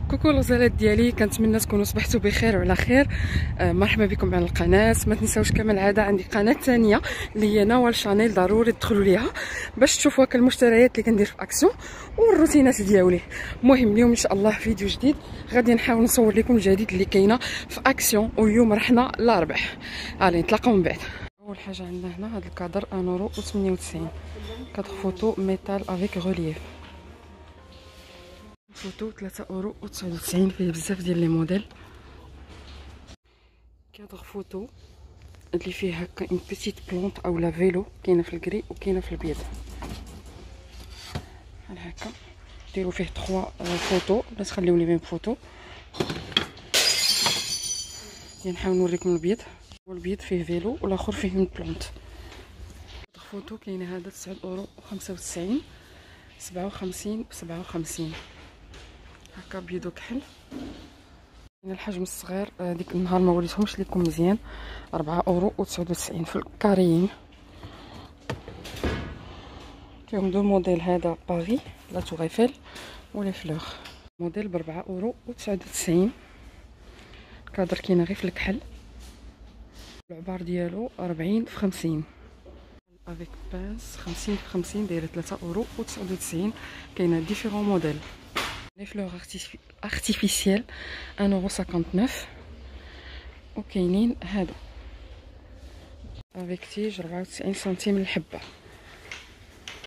كوكو الغزالات ديالي، كنتمنى تكونوا صبحتوا بخير وعلى خير. مرحبا بكم على القناه. ما تنساوش كما العاده عندي قناه ثانيه اللي هي نوال شانيل، ضروري تدخلوا ليها باش تشوفوا هكا المشتريات اللي كندير في اكسيون والروتينات ديالي. المهم اليوم ان شاء الله فيديو جديد، غادي نحاول نصور لكم الجديد اللي كاينه في اكسيون، واليوم رحنا لاربح. علي نتلاقاو من بعد. اول حاجه عندنا هنا هذا الكادر 1.98€، كادر فوتو ميتال افيك غولييف، فوتو 3.99€، فيه بزاف ديال لي موديل. كادر فوتو اللي فيه هكا اون بيتيت بلونط او لا فيلو، كاينه في الكري وكاينه في البيض. بحال هكا ديروا فيه 3 فوتو، لا تخليو لي ميم فوتو. نحاول نوريكم البيض، والبيض فيه فيلو والاخر فيه من بلونط. كادر فوتو كاينه هذا 9.95€، 57 ب57 هكا بيضو كحل. كاين الحجم الصغير، ديك النهار ما وريتهمش لكم مزيان، 4.99€ في الكاريين. فيهم دو موديل، هذا باري لا تور ايفل ولي فلور، موديل ب 4.99€. الكادر كاينه غير في الكحل، العبار ديالو 40 في 50 افيك بانس، 50 في 50 دايره 3.99€. كاينه ديفيرون موديل. لي فلور ارتيفيسيال 1.59€، وكاينين هادو افيك تيج 94 سنتيم الحبه.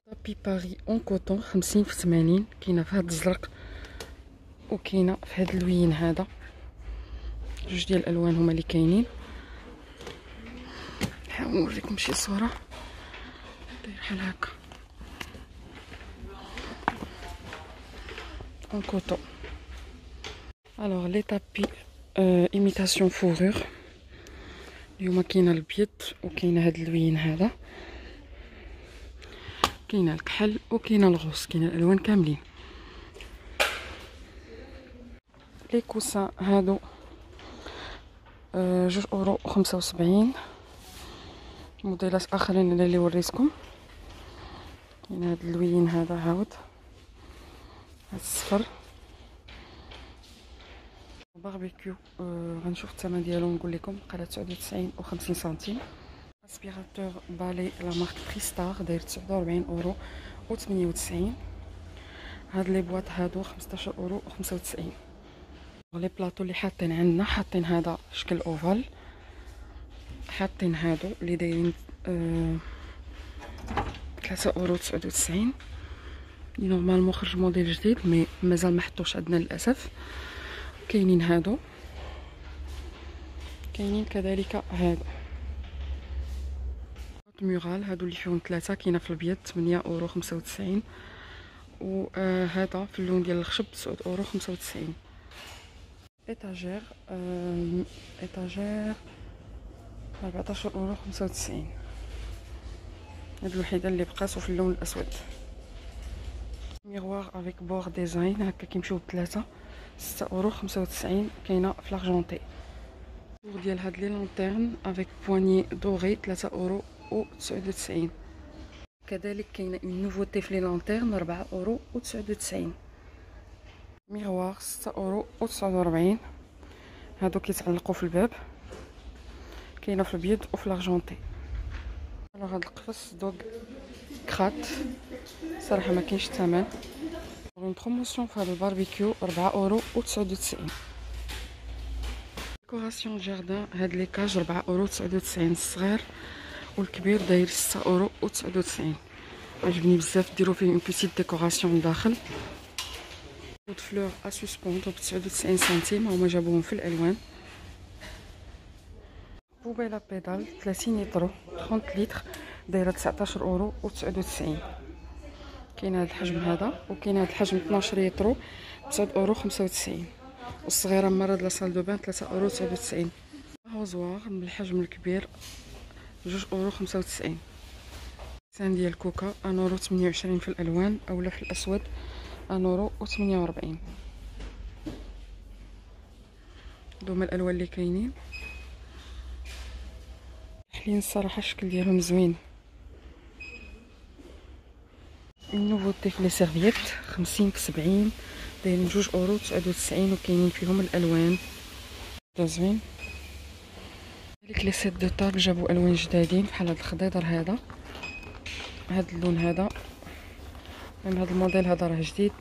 طابي باري اون كوطون 50 في 80، كاينه في هاد الزرق وكاينه في هاد اللوين. هذا جوج ديال الالوان هما اللي كاينين. نحاول نوريكم شي صوره داير بحال هكا اون كوطون. الوغ لي طابي ايميتاسيون فورور، اليوم كاينه البيض وكاينه هاد اللوين، هذا كاينه الكحل وكاينه الغوص، كاينه الالوان كاملين. لي كوسان هادو 2.75€. موديلات اخرين اللي وريتكم، كاين هاد اللوين، هذا عاود هاد الصفر. باربيكيو غنشوف الثمن ديالو نقول لكم، قال 99 و 50 سنتيم. اسبيراتور بالي لا مارك بريستار داير 49.98€. هاد لي بواط هادو 15.95€. لي بلاطو اللي حاطين عندنا، حاطين هذا شكل اوفال، حاطين هادو اللي دايرين 3.99€. نورمالمون خرج موديل جديد مي مازال ما حطوش عندنا للاسف. كاينين هادو، كاينين كذلك هادو مورال، هادو اللي فيهم 3، كاينه في البيض 8.95€، وهذا في اللون ديال الخشب 9.95€. ايتاجير 14.95€. هاد الوحيده اللي بقات في اللون الاسود. ميغوار افيك بور ديزاين هكا كيمشيو ب3، 6.95€. كاينه في لارجونتي. الدور ديال هاد لي لونتيرن افيك بواني دوري 3.99€. كذلك كاينه اون نوفوتي في لي لونتيرن 4.99€. ميغوار 6.49€. هادو كيتعلقوا في الباب، كاينه في البيض وفي لارجونتي. الوغ هاد القفص دوغ كرات صراحه ما كاينش الثمن. اون بروموسيون في هذا الباربيكيو 4.99€. ديكوراسيون جاردان، هاد لي كاج 4.99€، الصغير والكبير داير 6.99€. عجبني بزاف، ديروا فيه اون بيتيت ديكوراسيون لداخل. بود فلور اسوسبوندو ب 99 سنتيم، هما جابوهم في الالوان. بوبيلا بيدال 30 لتر 30 لتر دايره 19.99€. كاين هذا الحجم هذا، وكاين هذا الحجم 12 لتر 9.95€، والصغيره مرض لا سال دو بان 3.99€. هوزوار بالحجم الكبير 2.95€. سان ديال كوكا 1.28€ في الالوان، اولا في الاسود 1.48€. دوما الالوان اللي كاينين حلين الصراحه، الشكل ديالهم زوين. نوفوتي في لي سيرفييت 50 في 70، دايرين 2 € 99 وكاينين فيهم الالوان. زوين. هذيك لي سيت دو طابل جابوا الوان جدادين بحال هاد الخضيضر هذا، هاد اللون هذا، من هاد الموديل هذا راه جديد،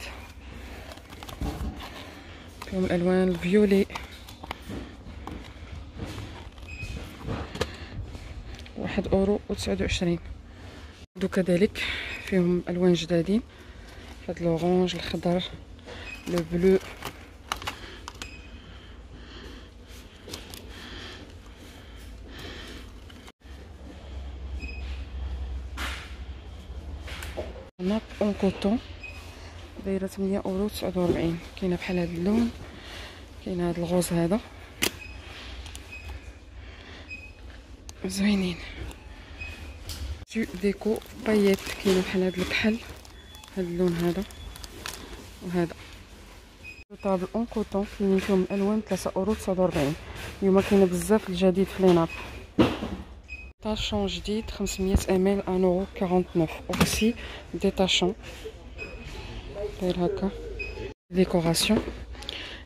فيهم الالوان الفيولي، 1,29 €. هادو كذلك فيهم الوان جدادين، هاد الاورانج، الخضر، لو بلو. ناب اون كوطون دايره 8,49 €. كاينه بحال هاد اللون، كاين هاد الغوز هذا زوينين. جو ديكو بايات كاينه بحال هاد الكحل، هاد اللون هذا وهذا. طابل اون كوطون كاينين فيهم الالوان 3,49 €. اليوم كاينه بزاف الجديد في ليناب. طاشون جديد 500 ml 1,49 €. اوكسي ديتاشون داير هكا. ديكوراسيون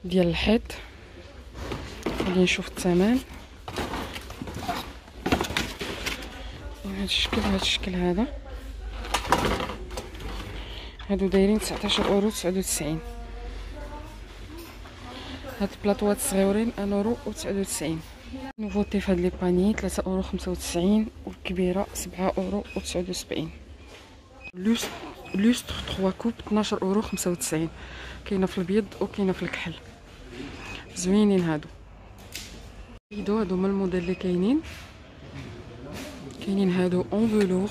ديال الحيط. غادي نشوف الثمن. هاد الشكل، هاد الشكل هذا، هادو دايرين 19,99 €. هاد البلاطوات الصغيورين 1,99 €. نوفوتي في هاد لي باني 3,95 € والكبيره 7,79 €. لوستر 3 كوب 12,95 €. كاينه في الابيض وكاينه في الكحل، زوينين هادو. هادو هما الموديل اللي كاينين هادو اون فلور،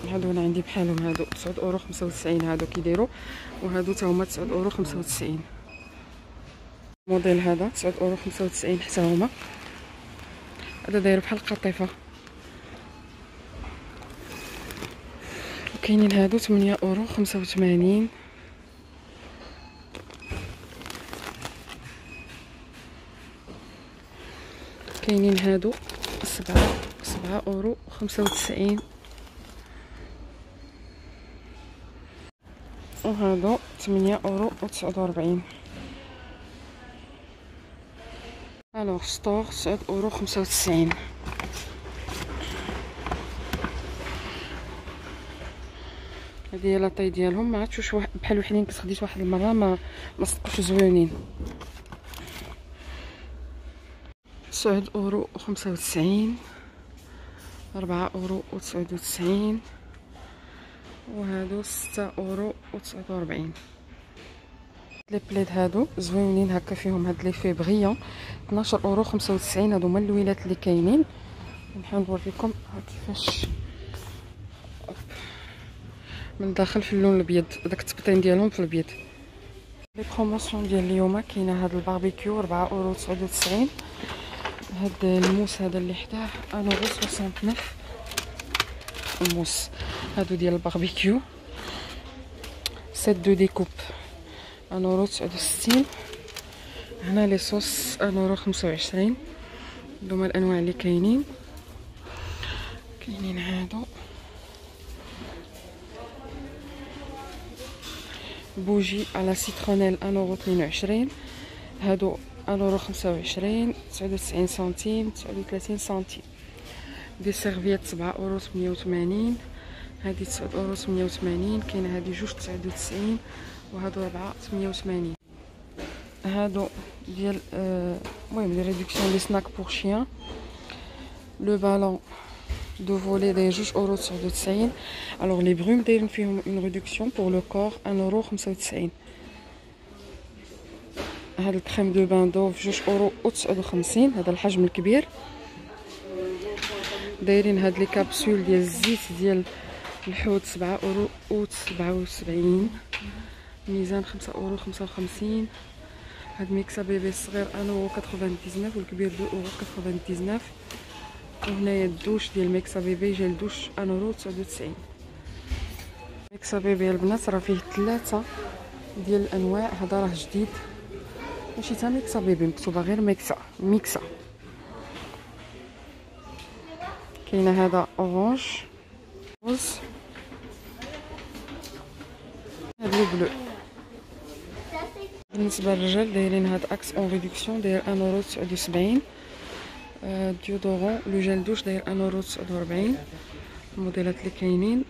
هادو انا عندي بحالهم، هادو 9,95 €. هادو كيديروا، وهادو تا هما 9,95 €. الموديل هذا 9,95 € حتى هما. هذا داير بحال القطيفه. وكاينين هادو 8,85 €. كاينين هادو 7,95 €. وهادو 8,49 €. الوغ ستور 9,95 €. هادي هي لاطاي ديالهم. ما عرفتش واش بحال وحدين كنت خديت واحد المره ما صدقوش زوينين. 9,95 €، 4,99 €، وهادو 6,49 €. لي بليد هادو زوينين هكا، فيهم هاد لي في بغيون 12,95 €. هادو هما اللوينات اللي كاينين. نحاول نوريكم كيفاش من داخل في اللون الابيض، داك التبطين ديالهم في الابيض. لي بروموسيون ديال اليوم كاينه هاد الباربيكيو 4,99 €. هاد الموس هذا اللي حداه 1,69 €. الموس هادو ديال الباربيكيو 7 دو ديكوب 1,69 €. هنا لي صوص 1,25 €. هادوما الانواع اللي كاينين هادو. بوجي على سيترونيل 1,22 €. هادو 1,25 €، 99 سنتيم، 39 سنتيم. دي سيرفيات 7,88 €. هادي 9,88 €. كاينه هادي 2,99 € وهادو 4,88 €. هادو ديال المهم لي ريدكسيون لي سناك بور شيان. لو بالون دو فولي داير 2,99 €. الوغ لي بروم دايرين فيهم اون ريدكسيون بور لو كور 1,95 €. هاد الكريم دو بان دوف 2,59 €. هذا الحجم الكبير. دايرين هاد لي كابسول ديال الزيت ديال الحوت 7,77 €. ميزان 5,55 €. هاد ميكسا بيبي الصغير 1,99 € والكبير 2,99 €. وهنايا الدوش ديال ميكسا بيبي جا الدوش 1,99 €. ميكسا بيبي البنات راه فيه 3 ديال الانواع. هذا راه جديد، ماشي تا ميكسا بيبي، مكتوبه غير ميكسا. كاينه هذا اورانج روز. هذه بلو بلو. بالنسبه للرجال دايرين هاد اكس اون ريدكسيون داير 1.79 €. ديودورون لو جيل دوش داير 1.49 €. الموديلات اللي كاينين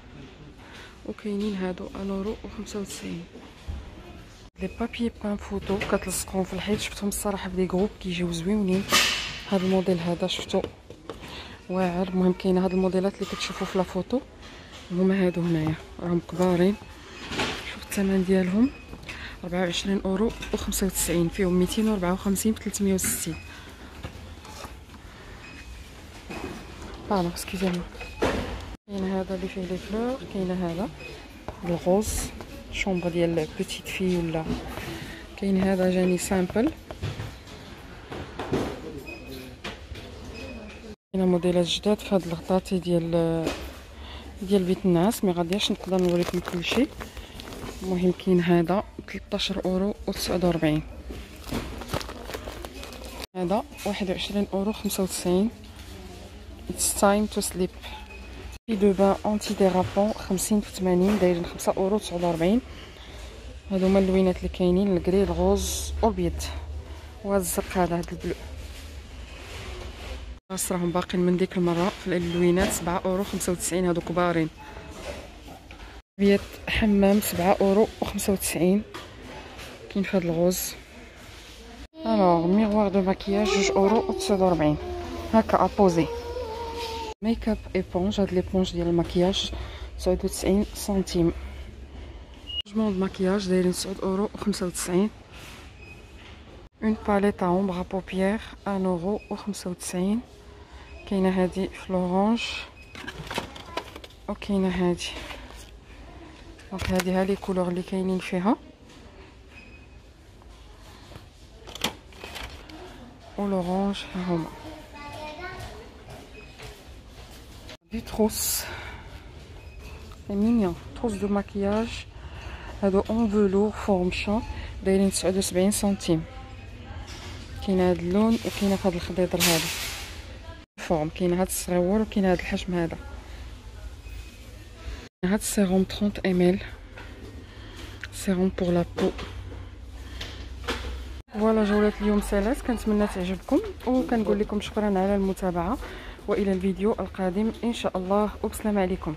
وكاينين هادو 1.95 €. لي بابي بان فوتو كتلصقهم في الحيط، شفتهم الصراحه في دي جروب كيجيو زويونين. هاد الموديل هذا شفتو واعر. المهم كاينه هاد الموديلات اللي كتشوفوا في لا فوتو هما هادو هنايا، راهم كبارين. شوف الثمن ديالهم 24.95 €، فيهم 254 ب 360. اسكيزيمون. كاين هذا اللي فيه لي فلور، كاين هذا الغوز شومبر ديال بيتيت في، ولا كاين هذا جاني سامبل. كاين موديلات جداد في هاد الغطاتي ديال بيت الناس، مي غادياش نقدر نوريكم كلشي. المهم كاين هذا 13.49 €. هذا 21.95 €. It's time to sleep. في دو بان انتي ديرابون 50 في 80 دايرين 5.49 €. هادو هما اللوينات اللي كاينين، الكري الغوز والبيض والزرق. هاد البلو راهم باقيين من ديك المره في اللوينات 7.95 €، هادو كبارين. بيت حمام 7.95 €. كاين في هاد الغوز. الوغ ميغوار دو ماكياج 2.49 €. هكا ابوزي. ميك اب ايبونج، هاد ليبونج ديال الماكياج 99 سنتيم. جمون د ماكياج دايرين 9.95 €. اون باليت اومبر بوبيير 1.95 €. كاينه هادي في لورانج وكاينه هادي. دونك هادي ها لي كولور اللي كاينين فيها. ولورانج ها هما. دي تروس مينيون، تروس دو ماكياج هادو اون فلور فورم شون دايرين 79 سنتيم. كاين هاد اللون وكاين هاد الخضيضر هذا فورم. كاين هاد الصغيور وكاين هاد الحجم هذا. هاد السيروم 30 ml سيروم بور لا بو. فوالا جولة اليوم سالات، كنتمنى تعجبكم وكنقول لكم شكرا على المتابعة، والى الفيديو القادم ان شاء الله، وبسلام عليكم.